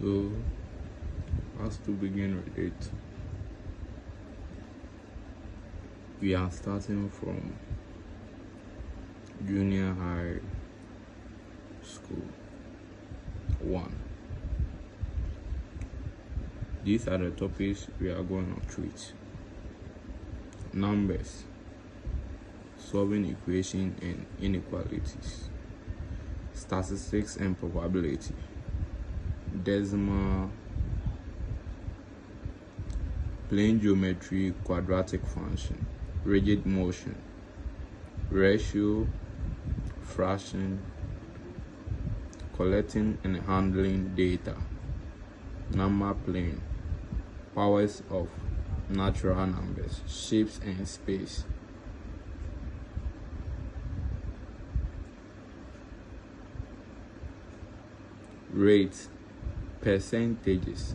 So, as to begin with it, we are starting from junior high school 1. These are the topics we are going to treat: numbers, solving equations and inequalities, statistics and probability, decimal, plane geometry, quadratic function, rigid motion, ratio, fraction, collecting and handling data, number plane, powers of natural numbers, shapes and space. Rates, percentages,